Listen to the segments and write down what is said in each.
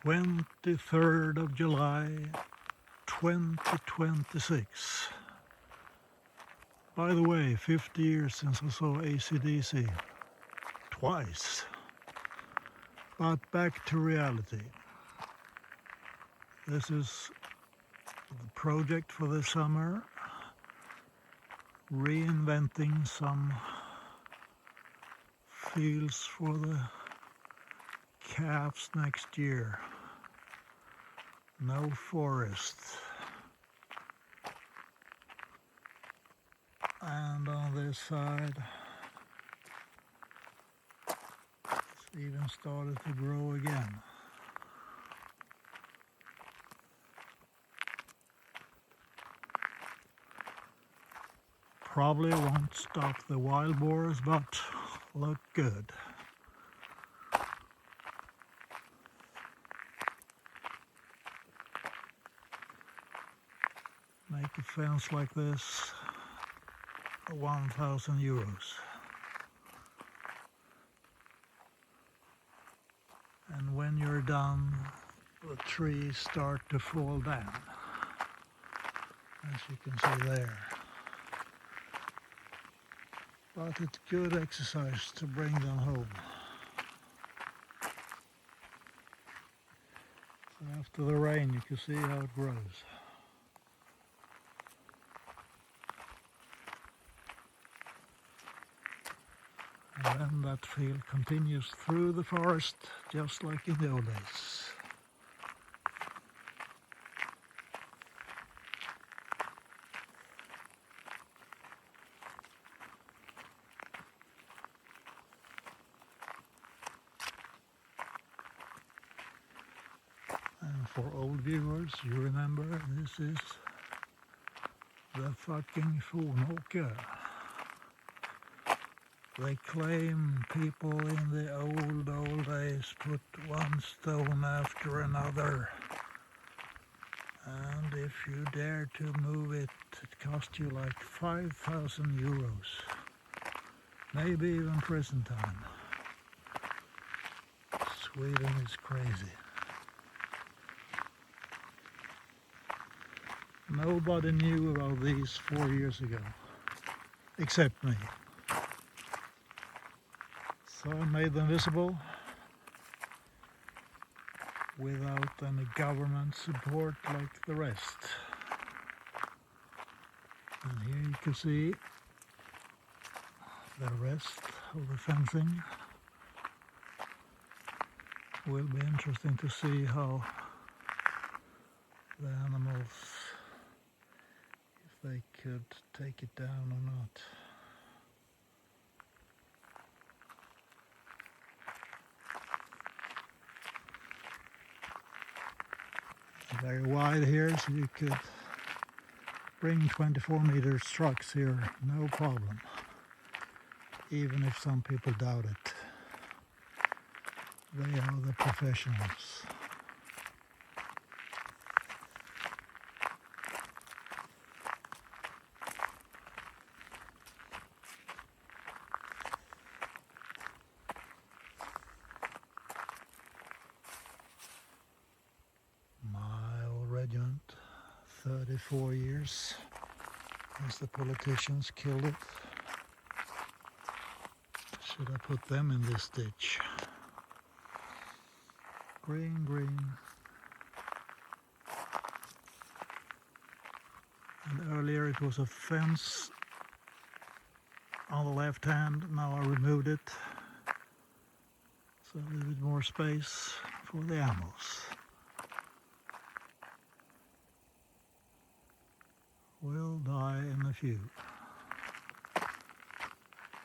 23rd of July 2026. By the way, 50 years since I saw AC/DC. Twice. But back to reality. This is the project for this summer. Reinventing some fields for the calves next year. No forest. And on this side, it's even started to grow again. Probably won't stop the wild boars, but look good. Make a fence like this, 1,000 euros. And when you're done, the trees start to fall down, as you can see there. But it's good exercise to bring them home. So after the rain, you can see how it grows. And then that field continues through the forest, just like in the old days. And for old viewers, you remember this is the fucking Fornåker. They claim people in the old days put one stone after another, and if you dare to move it, it costs you like 5,000 euros, maybe even prison time. Sweden is crazy. Nobody knew about these 4 years ago, except me. So I made them visible without any government support like the rest. And here you can see the rest of the fencing. Will be interesting to see how the animals, if they could take it down or not. Very wide here, so you could bring 24 meter trucks here, no problem, even if some people doubt it. They are the professionals. Regiment, 34 years, as the politicians killed it. Should I put them in this ditch? Green, green. And earlier it was a fence on the left hand, now I removed it. So a little bit more space for the animals. Will die in a few.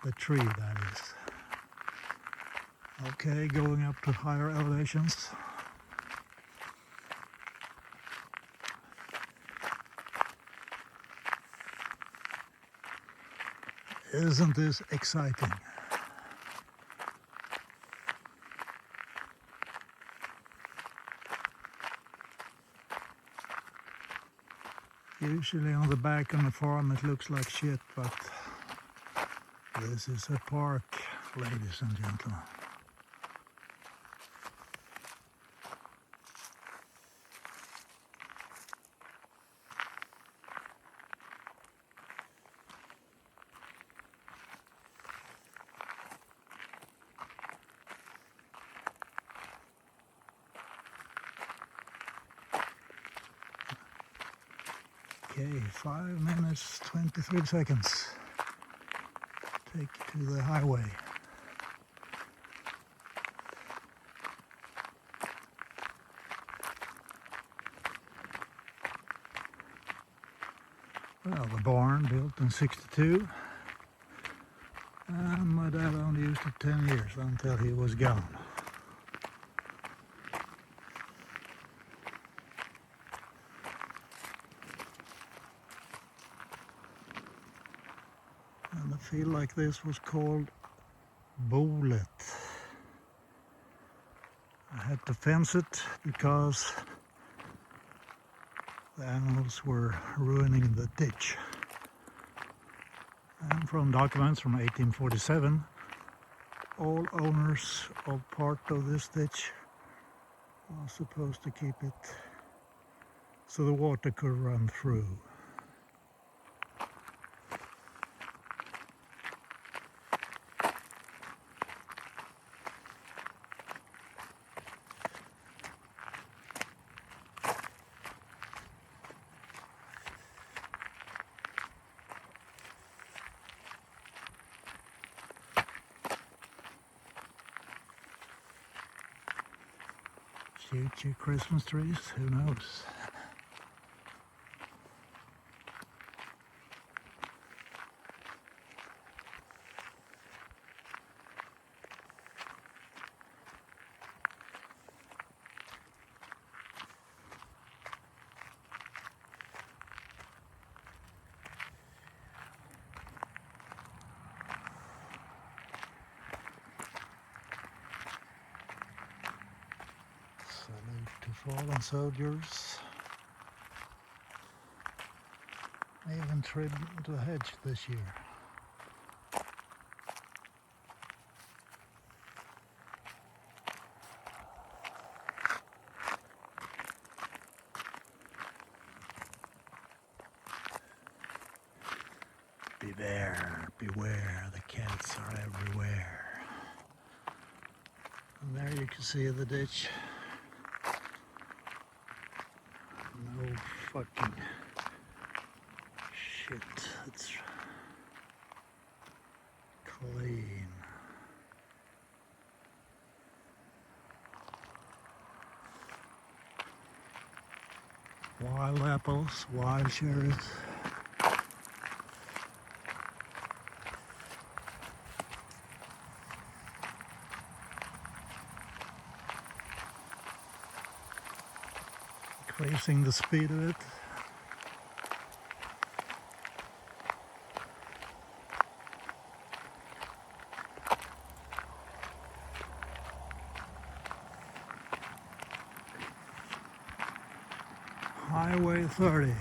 The tree, that is. Okay, going up to higher elevations. Isn't this exciting? Usually on the back on the farm it looks like shit, but this is a park, ladies and gentlemen. Okay, 5 minutes, 23 seconds. Take you to the highway. Well, the barn built in '62, and my dad only used it 10 years until he was gone. And a field like this was called Bolet. I had to fence it because the animals were ruining the ditch. And from documents from 1847, all owners of part of this ditch were supposed to keep it so the water could run through. Future Christmas trees, who knows? Salute to fallen soldiers. I even trimmed the hedge this year. Beware, the cats are everywhere. And there you can see the ditch. No fucking shit, it's clean. Wild apples, wild cherries. Increasing the speed of it. Highway 30,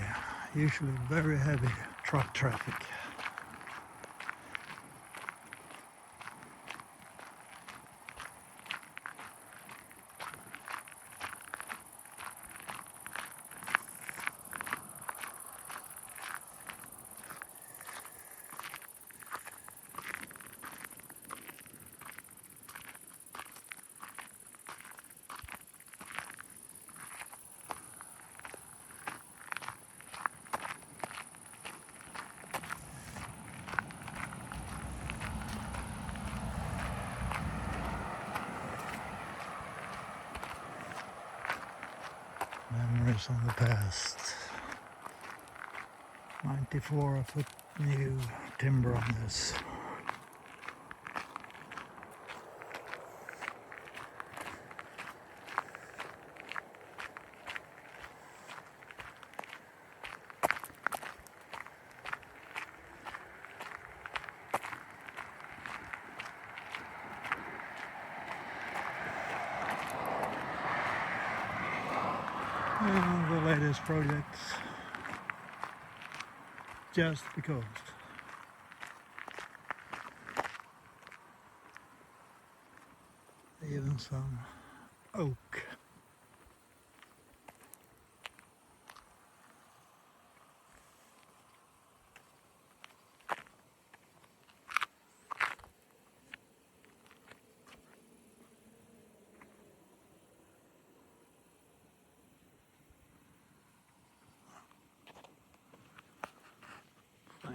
usually very heavy truck traffic. Memories of the past. 94-foot new timber on this. And the latest projects, just because. Even some oak.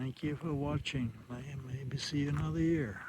Thank you for watching. Maybe see you another year.